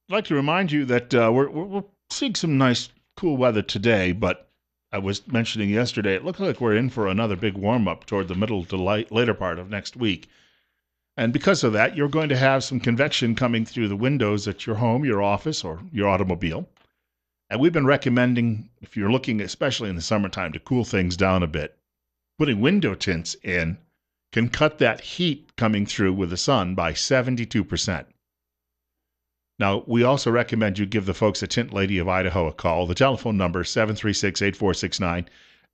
I'd like to remind you that we're seeing some nice, cool weather today, but I was mentioning yesterday, it looks like we're in for another big warm up toward the middle to later part of next week. And because of that, you're going to have some convection coming through the windows at your home, your office, or your automobile. And we've been recommending, if you're looking, especially in the summertime, to cool things down a bit, putting window tints in can cut that heat coming through with the sun by 72%. Now, we also recommend you give the folks at Tint Lady of Idaho a call. The telephone number is 736-8469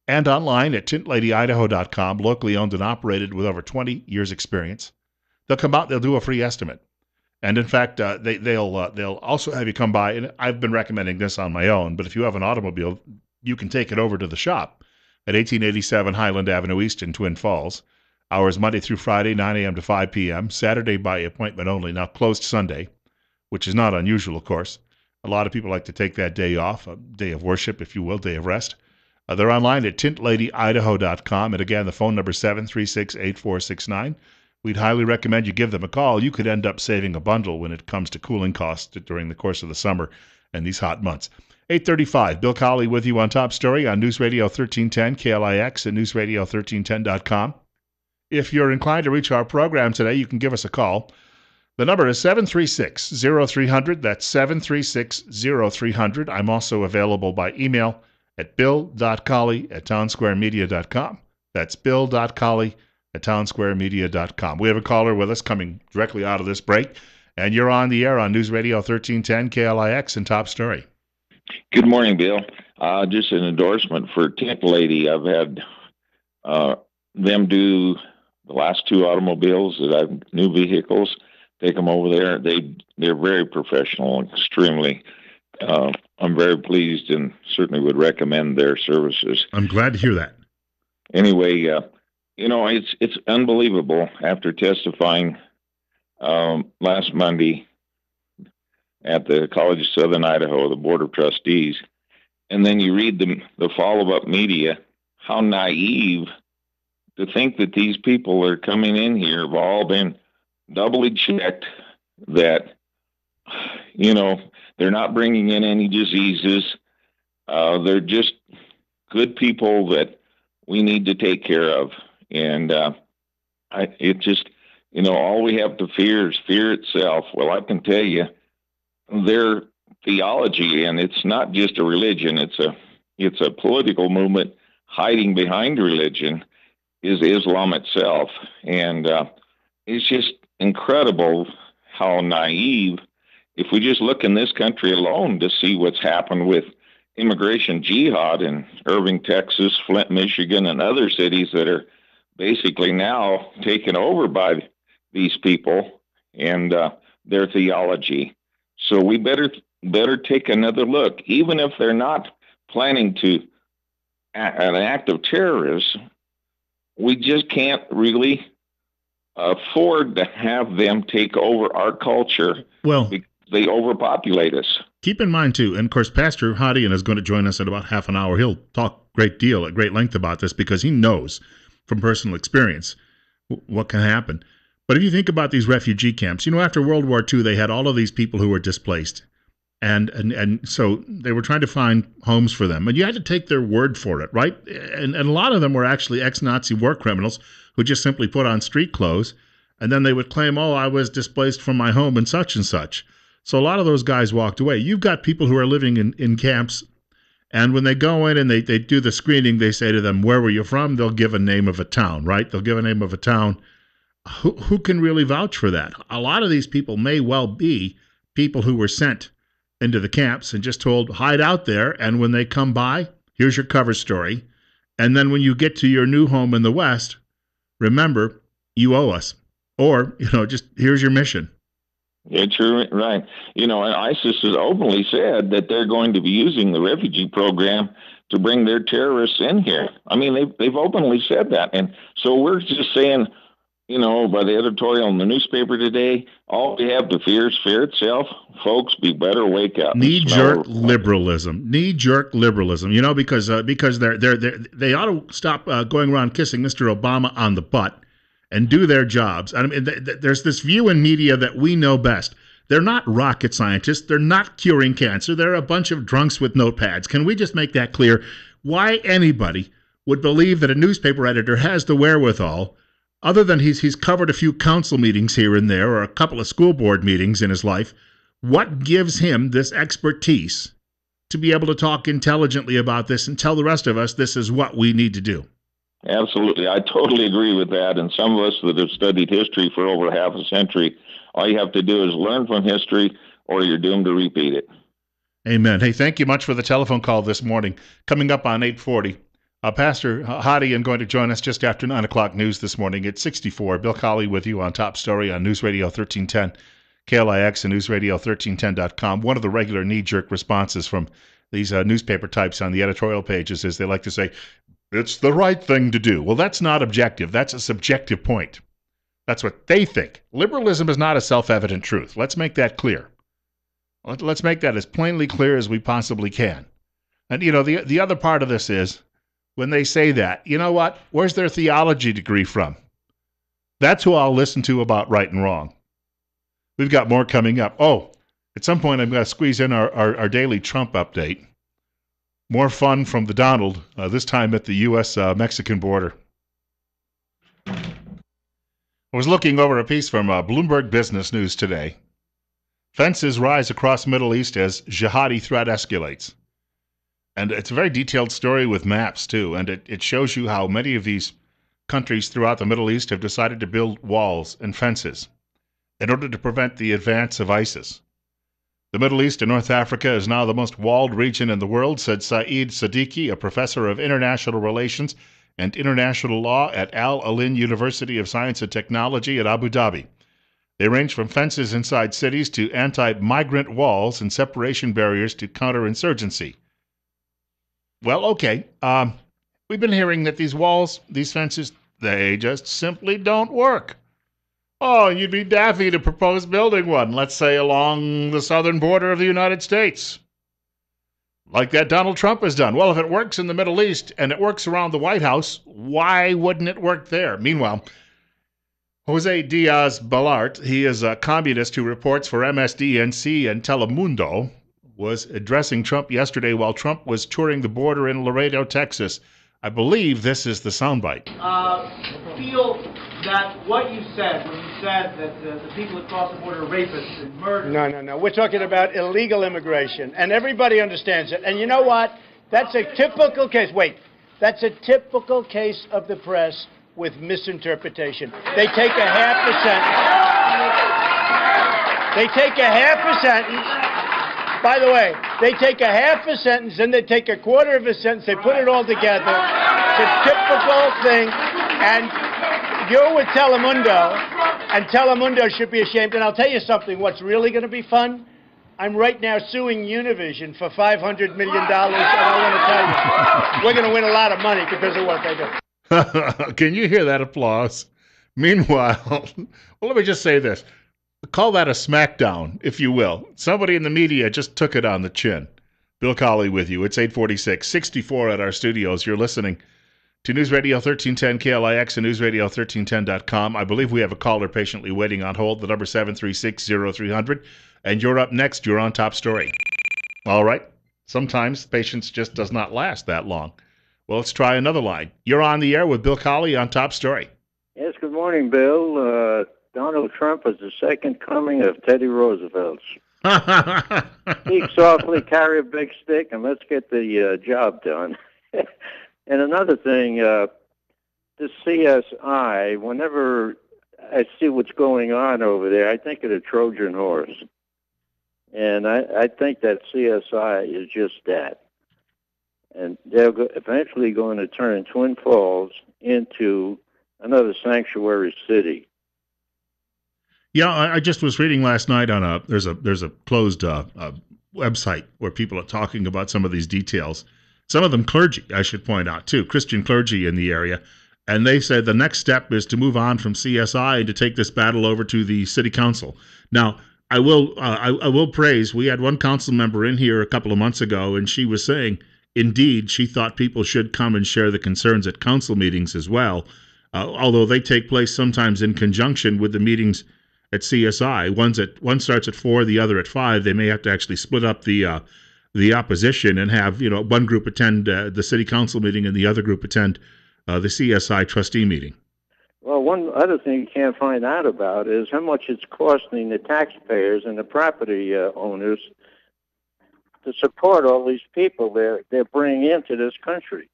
and online at tintladyidaho.com, locally owned and operated with over 20 years experience. They'll come out, they'll do a free estimate. And in fact, they'll also have you come by, and I've been recommending this on my own, but if you have an automobile, you can take it over to the shop at 1887 Highland Avenue East in Twin Falls. Hours Monday through Friday, 9 a.m. to 5 p.m., Saturday by appointment only, now closed Sunday, which is not unusual, of course. A lot of people like to take that day off, a day of worship, if you will, day of rest. They're online at tintladyidaho.com, and again, the phone number is 736-8469. We'd highly recommend you give them a call. You could end up saving a bundle when it comes to cooling costs during the course of the summer and these hot months. 8:35, Bill Colley with you on Top Story on News Radio 1310, KLIX, and newsradio1310.com. If you're inclined to reach our program today, you can give us a call. The number is 736-0300. That's 736-0300. I'm also available by email at bill.colley@townsquaremedia.com. That's bill.colley@townsquaremedia.com. We have a caller with us coming directly out of this break, and you're on the air on News Radio 1310, KLIX, and Top Story. Good morning, Bill. Just an endorsement for Tint Lady. I've had them do the last two automobiles that I've new vehicles. Take them over there. They're very professional, extremely. I'm very pleased and certainly would recommend their services. I'm glad to hear that. Anyway, it's unbelievable. After testifying last Monday at the College of Southern Idaho, the Board of Trustees, and then you read the follow-up media, how naive to think that these people are coming in here have all been doubly checked, that, they're not bringing in any diseases. They're just good people that we need to take care of. And all we have to fear is fear itself. Well, I can tell you, their theology, and it's not just a religion, it's a political movement hiding behind religion, is Islam itself. And it's just incredible how naive, if we just look in this country alone to see what's happened with immigration jihad in Irving, Texas, Flint, Michigan, and other cities that are basically now taken over by these people and their theology. So we better take another look, even if they're not planning to an act of terrorism. We just can't really afford to have them take over our culture. Well, they overpopulate us. Keep in mind, too, and of course, Pastor Hadian is going to join us in about half an hour. He'll talk at great length about this because he knows from personal experience what can happen. But if you think about these refugee camps, after World War II, they had all of these people who were displaced. And so they were trying to find homes for them. And you had to take their word for it, right? And a lot of them were actually ex-Nazi war criminals who just simply put on street clothes. And then they would claim, I was displaced from my home and such. So a lot of those guys walked away. You've got people who are living in camps. And when they go in and they do the screening, they say to them, where were you from? They'll give a name of a town, right? They'll give a name of a town. Who can really vouch for that? A lot of these people may well be people who were sent into the camps and just told, hide out there, and when they come by, here's your cover story. And then when you get to your new home in the West, remember, you owe us. Or, just here's your mission. It's right. And ISIS has openly said that they're going to be using the refugee program to bring their terrorists in here. I mean, they've openly said that. And so we're just saying, by the editorial in the newspaper today, all we have to fear is fear itself. Folks, be better wake up. Knee-jerk liberalism, because they ought to stop going around kissing Mr. Obama on the butt and do their jobs. I mean, there's this view in media that we know best. They're not rocket scientists. They're not curing cancer. They're a bunch of drunks with notepads. Can we just make that clear? Why anybody would believe that a newspaper editor has the wherewithal, other than he's covered a few council meetings here and there or a couple of school board meetings in his life, what gives him this expertise to be able to talk intelligently about this and tell the rest of us this is what we need to do? Absolutely. I totally agree with that. And some of us that have studied history for over half a century, all you have to do is learn from history or you're doomed to repeat it. Amen. Hey, thank you much for the telephone call this morning. Coming up on 8:40, Pastor Hadi is going to join us just after 9 o'clock news this morning at 64. Bill Colley with you on Top Story on News Radio 1310, KLIX and newsradio1310.com. One of the regular knee-jerk responses from these newspaper types on the editorial pages is they like to say, it's the right thing to do. Well, that's not objective. That's a subjective point. That's what they think. Liberalism is not a self-evident truth. Let's make that clear. Let's make that as plainly clear as we possibly can. And, the other part of this is, when they say that, you know what? Where's their theology degree from? That's who I'll listen to about right and wrong. We've got more coming up. Oh, at some point I'm going to squeeze in our daily Trump update. More fun from the Donald, this time at the U.S.-Mexican border. I was looking over a piece from Bloomberg Business News today. Fences rise across Middle East as jihadi threat escalates. And it's a very detailed story with maps, too, and it shows you how many of these countries throughout the Middle East have decided to build walls and fences in order to prevent the advance of ISIS. The Middle East and North Africa is now the most walled region in the world, said Saeed Siddiqui, a professor of international relations and international law at Al Ain University of Science and Technology at Abu Dhabi. They range from fences inside cities to anti-migrant walls and separation barriers to counterinsurgency. Well, okay, we've been hearing that these walls, these fences, they just simply don't work. Oh, you'd be daffy to propose building one, let's say along the southern border of the United States, like that Donald Trump has done. Well, if it works in the Middle East and it works around the White House, why wouldn't it work there? Meanwhile, Jose Diaz-Balart, he is a communist who reports for MSDNC and Telemundo, was addressing Trump yesterday while Trump was touring the border in Laredo, Texas. I believe this is the soundbite. Feel that what you said when you said that the people across the border are rapists and murderers. No. We're talking about illegal immigration, and everybody understands it. And you know what? That's a typical case. Wait. That's a typical case of the press with misinterpretation. They take a half a sentence. They take a half a sentence. By the way, they take a half a sentence, and they take a quarter of a sentence. They put it all together. It's a typical thing. And you're with Telemundo, and Telemundo should be ashamed. And I'll tell you something. What's really going to be fun? I'm right now suing Univision for $500 million, and I want to tell you, we're going to win a lot of money because of what they do. Can you hear that applause? Meanwhile, well, let me just say this. Call that a smackdown, if you will. Somebody in the media just took it on the chin. Bill Colley with you. It's 8:46, 64 at our studios. You're listening to News Radio 1310 KLIX and newsradio1310.com. I believe we have a caller patiently waiting on hold, the number 736-0300. And you're up next. You're on Top Story. All right. Sometimes patience just does not last that long. Well, let's try another line. You're on the air with Bill Colley on Top Story. Yes, good morning, Bill. Donald Trump is the second coming of Teddy Roosevelt. Speak softly, carry a big stick, and let's get the job done. And another thing, the CSI, whenever I see what's going on over there, I think of the Trojan horse. And I think that CSI is just that. And they're eventually going to turn Twin Falls into another sanctuary city. Yeah, I just was reading last night on there's a closed website where people are talking about some of these details. Some of them clergy, I should point out too, Christian clergy in the area, and they said the next step is to move on from CSI and to take this battle over to the city council. Now, I will praise. We had one council member in here a couple of months ago, and she was saying, indeed, she thought people should come and share the concerns at council meetings as well, although they take place sometimes in conjunction with the meetings at CSI. One starts at 4, the other at 5. They may have to actually split up the opposition and have one group attend the city council meeting and the other group attend the CSI trustee meeting. Well, one other thing you can't find out about is how much it's costing the taxpayers and the property owners to support all these people they're bringing into this country.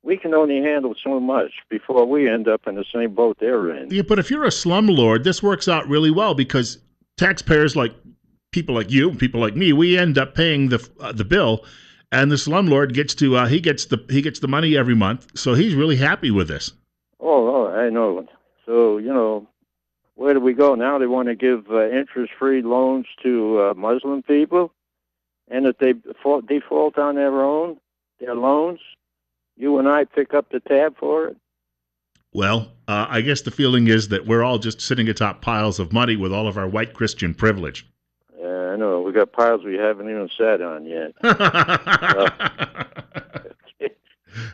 We can only handle so much before we end up in the same boat they're in. Yeah, but if you're a slumlord, this works out really well because taxpayers like people like you, people like me, we end up paying the bill, and the slumlord gets to he gets the money every month, so he's really happy with this. Oh, I know. So where do we go now? They want to give interest-free loans to Muslim people, and if they default on their loans, you and I pick up the tab for it. Well, I guess the feeling is that we're all just sitting atop piles of money with all of our white Christian privilege. Yeah, I know. We got piles we haven't even sat on yet.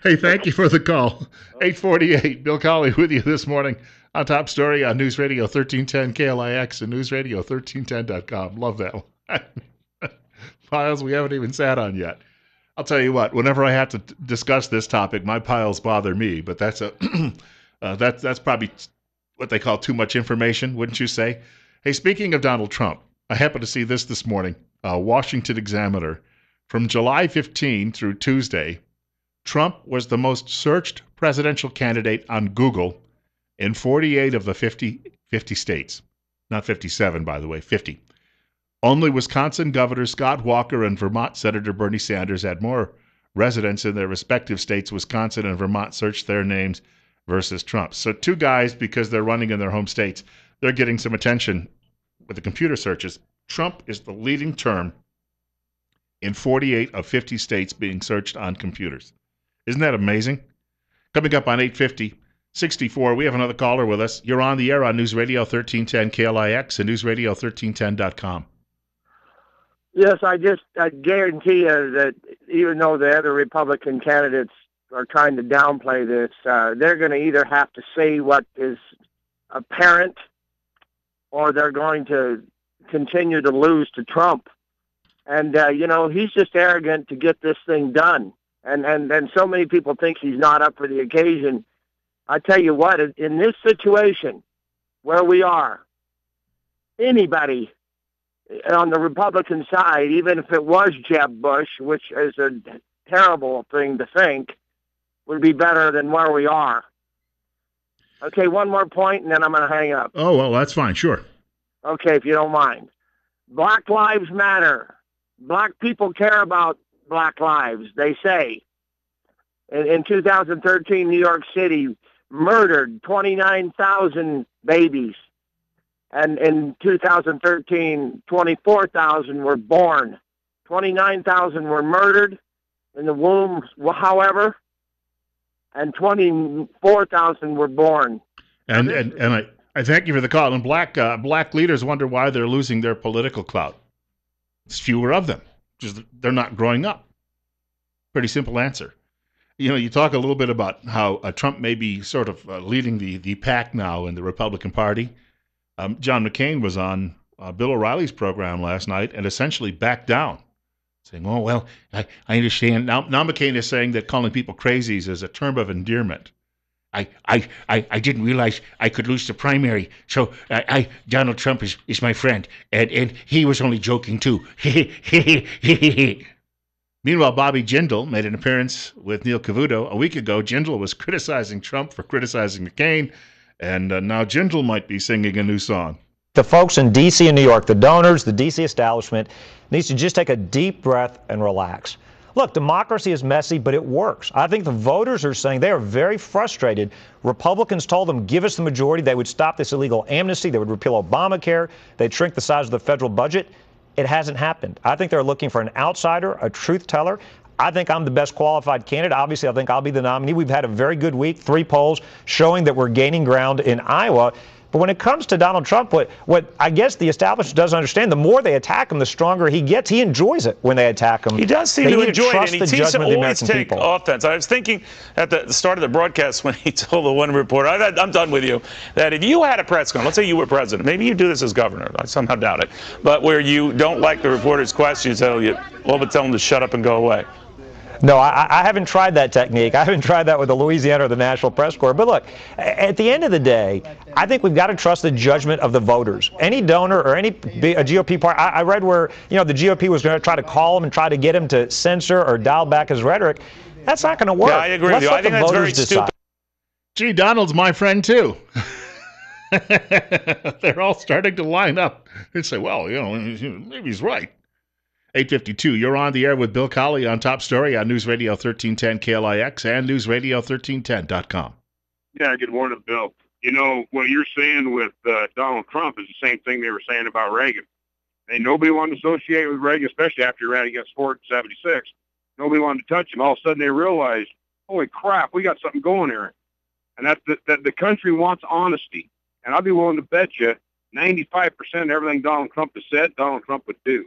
Hey, thank you for the call. 848, Bill Colley with you this morning on Top Story on News Radio 1310 KLIX and newsradio1310.com. Love that one. Piles we haven't even sat on yet. I'll tell you what, whenever I have to discuss this topic, my piles bother me, but that's that's probably what they call too much information, wouldn't you say? Hey, speaking of Donald Trump, I happened to see this morning, Washington Examiner. From July 15 through Tuesday, Trump was the most searched presidential candidate on Google in 48 of the 50 states. Not 57, by the way, 50. Only Wisconsin Governor Scott Walker and Vermont Senator Bernie Sanders had more residents in their respective states. Wisconsin and Vermont searched their names versus Trump. So two guys, because they're running in their home states, they're getting some attention with the computer searches. Trump is the leading term in 48 of 50 states being searched on computers. Isn't that amazing? Coming up on 8:64, we have another caller with us. You're on the air on News Radio 1310 KLIX and newsradio1310.com. Yes, I guarantee you that even though the other Republican candidates are trying to downplay this, they're going to either have to say what is apparent or they're going to continue to lose to Trump. And, he's just arrogant to get this thing done. And so many people think he's not up for the occasion. I tell you what, in this situation where we are, anybody on the Republican side, even if it was Jeb Bush, which is a terrible thing to think, would be better than where we are. Okay, one more point, and then I'm going to hang up. Oh, well, that's fine. Sure. Okay, if you don't mind. Black lives matter. Black people care about black lives, they say. In 2013, New York City murdered 29,000 babies. And in 2013, 24,000 were born. 29,000 were murdered in the womb, however, and 24,000 were born. And I thank you for the call. And black leaders wonder why they're losing their political clout. It's fewer of them. Just they're not growing up. Pretty simple answer. You talk a little bit about how Trump may be sort of leading the pack now in the Republican Party. John McCain was on Bill O'Reilly's program last night and essentially backed down, saying, "Oh, well, I understand." Now McCain is saying that calling people crazies is a term of endearment. I didn't realize I could lose the primary, so Donald Trump is my friend, and he was only joking too. Meanwhile, Bobby Jindal made an appearance with Neil Cavuto a week ago. Jindal was criticizing Trump for criticizing McCain, and now Jindal might be singing a new song. The folks in D.C. and New York, the donors, the D.C. establishment, needs to just take a deep breath and relax. Look, democracy is messy, but it works. I think the voters are saying they are very frustrated. Republicans told them, give us the majority. They would stop this illegal amnesty. They would repeal Obamacare. They'd shrink the size of the federal budget. It hasn't happened. I think they're looking for an outsider, a truth teller. I think I'm the best qualified candidate. Obviously, I think I'll be the nominee. We've had a very good week, 3 polls showing that we're gaining ground in Iowa. But when it comes to Donald Trump, what I guess the establishment doesn't understand, the more they attack him, the stronger he gets. He enjoys it when they attack him. He does seem They to need enjoy it, trust and the he seems to judgment of the always American take people. offense. I was thinking at the start of the broadcast when he told the one reporter, I'm done with you, that if you had a press conference, let's say you were president, maybe you do this as governor, I somehow doubt it, but where you don't like the reporter's question, tell them to shut up and go away. No, I haven't tried that technique. I haven't tried that with the Louisiana or the National Press Corps. But look, at the end of the day, I think we've got to trust the judgment of the voters. Any donor or any GOP party, I read where the GOP was going to try to call him and try to get him to censor or dial back his rhetoric. That's not going to work. Yeah, I agree with you. I think that's very stupid. Gee, Donald's my friend too. They're all starting to line up and say, well, maybe he's right. 8:52, you're on the air with Bill Colley on Top Story on News Radio 1310 KLIX and newsradio1310.com. Yeah, good morning, Bill. What you're saying with Donald Trump is the same thing they were saying about Reagan. And nobody wanted to associate with Reagan, especially after he ran against Ford in 76. Nobody wanted to touch him. All of a sudden they realized, holy crap, we got something going here. And that the country wants honesty. And I'll be willing to bet you 95% of everything Donald Trump has said, Donald Trump would do.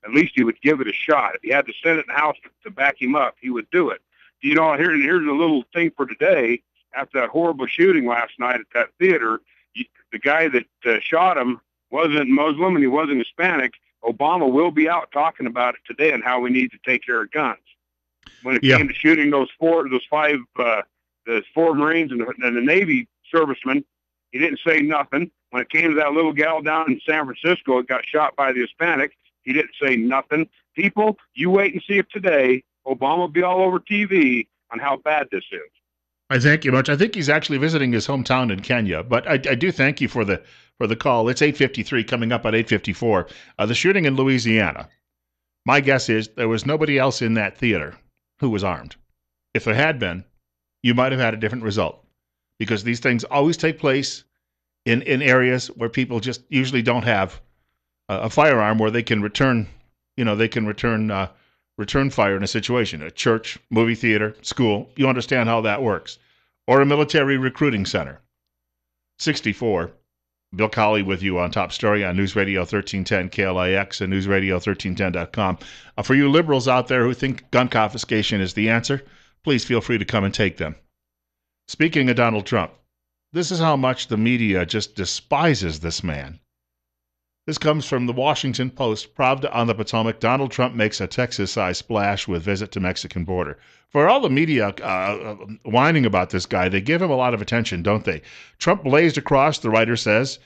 At least he would give it a shot. If he had the Senate and House to back him up, he would do it. Here's a little thing for today. After that horrible shooting last night at that theater, the guy that shot him wasn't Muslim and he wasn't Hispanic. Obama will be out talking about it today and how we need to take care of guns. When it came to shooting those four Marines and the Navy servicemen, he didn't say nothing. When it came to that little gal down in San Francisco that got shot by the Hispanic, he didn't say nothing. People, you wait and see if today Obama will be all over TV on how bad this is. I thank you much. I think he's actually visiting his hometown in Kenya, but I do thank you for the call. It's 8:53, coming up at 8:54. The shooting in Louisiana. My guess is there was nobody else in that theater who was armed. If there had been, you might have had a different result, because these things always take place in areas where people just usually don't have a firearm where they can return fire in a situation. A church, movie theater, school. You understand how that works. Or a military recruiting center. 64. Bill Colley with you on Top Story on News Radio 1310 KLIX and newsradio1310.com. For you liberals out there who think gun confiscation is the answer, please feel free to come and take them. Speaking of Donald Trump, this is how much the media just despises this man. This comes from the Washington Post. Proud on the Potomac, Donald Trump makes a Texas-sized splash with visit to Mexican border. For all the media whining about this guy, they give him a lot of attention, don't they? Trump blazed across, the writer says,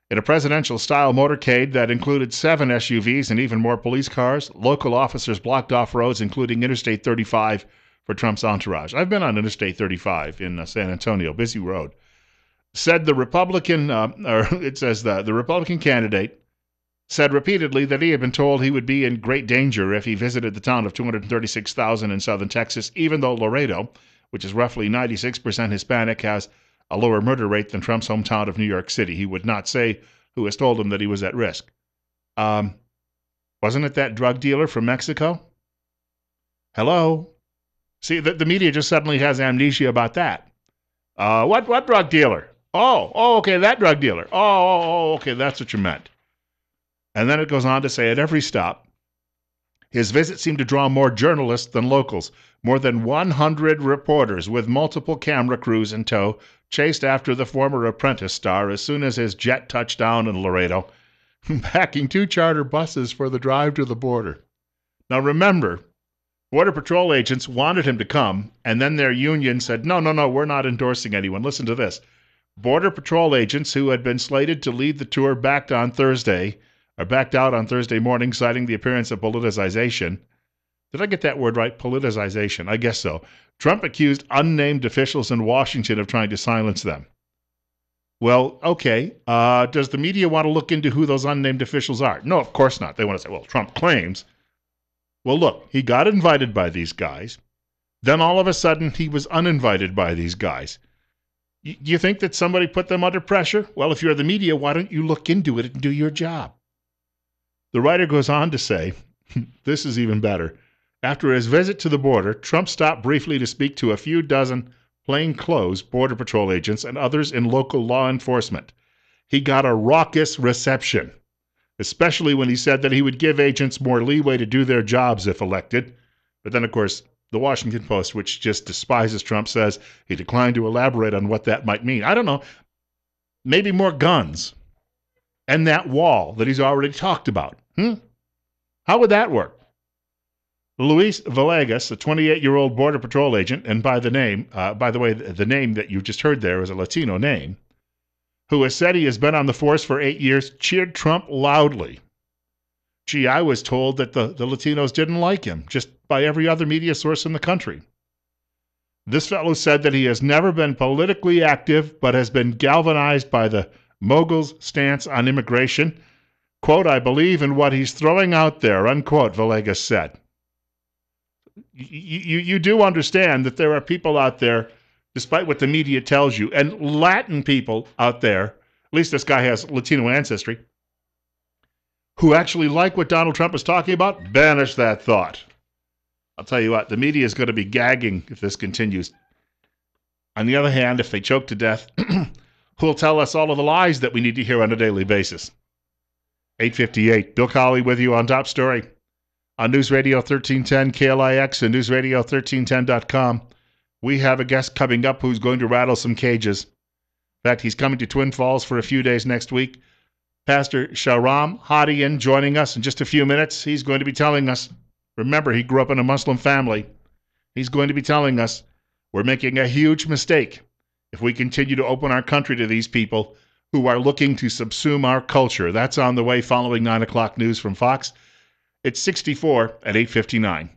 in a presidential-style motorcade that included 7 SUVs and even more police cars. Local officers blocked off roads, including Interstate 35, for Trump's entourage. I've been on Interstate 35 in San Antonio, busy road. Said the Republican, the Republican candidate said repeatedly that he had been told he would be in great danger if he visited the town of 236,000 in southern Texas, even though Laredo, which is roughly 96% Hispanic, has a lower murder rate than Trump's hometown of New York City. He would not say who has told him that he was at risk. Wasn't it that drug dealer from Mexico? Hello? See, the media just suddenly has amnesia about that. What drug dealer? Oh, okay, that drug dealer. Oh, okay, that's what you meant. And then it goes on to say at every stop, his visit seemed to draw more journalists than locals. More than 100 reporters with multiple camera crews in tow chased after the former Apprentice star as soon as his jet touched down in Laredo, packing 2 charter buses for the drive to the border. Now remember, Border Patrol agents wanted him to come, and then their union said, no, we're not endorsing anyone. Listen to this. Border Patrol agents who had been slated to lead the tour backed out on Thursday morning, citing the appearance of politicization. Did I get that word right? Politicization. I guess so. Trump accused unnamed officials in Washington of trying to silence them. Well, okay. Does the media want to look into who those unnamed officials are? No, of course not. They want to say, well, Trump claims. Well, look, he got invited by these guys. Then all of a sudden, he was uninvited by these guys. Do you think that somebody put them under pressure? Well, if you're the media, why don't you look into it and do your job? The writer goes on to say, this is even better. After his visit to the border, Trump stopped briefly to speak to a few dozen plainclothes Border Patrol agents and others in local law enforcement. he got a raucous reception, especially when he said that he would give agents more leeway to do their jobs if elected. But then, of course, the Washington Post, which just despises Trump, says he declined to elaborate on what that might mean. I don't know. Maybe more guns and that wall that he's already talked about. How would that work? Luis Villegas, a 28-year-old Border Patrol agent, and by the way, the name that you just heard there is a Latino name, who has said he has been on the force for 8 years, cheered Trump loudly. Gee, I was told that the Latinos didn't like him, just by every other media source in the country. This fellow said that he has never been politically active, but has been galvanized by the mogul's stance on immigration. Quote, I believe in what he's throwing out there, unquote, Villegas said. You do understand that there are people out there, despite what the media tells you, and Latin people out there, at least this guy has Latino ancestry, who actually like what Donald Trump is talking about. Banish that thought. I'll tell you what, the media is going to be gagging if this continues. On the other hand, if they choke to death, who'll tell us all of the lies that we need to hear on a daily basis? 8:58, Bill Colley with you on Top Story on News Radio 1310 KLIX and newsradio1310.com. We have a guest coming up who's going to rattle some cages. In fact, he's coming to Twin Falls for a few days next week. Pastor Shahram Hadian joining us in just a few minutes. He's going to be telling us, remember, he grew up in a Muslim family. He's going to be telling us we're making a huge mistake if we continue to open our country to these people who are looking to subsume our culture. That's on the way following 9 o'clock news from Fox. It's 64 at 8:59.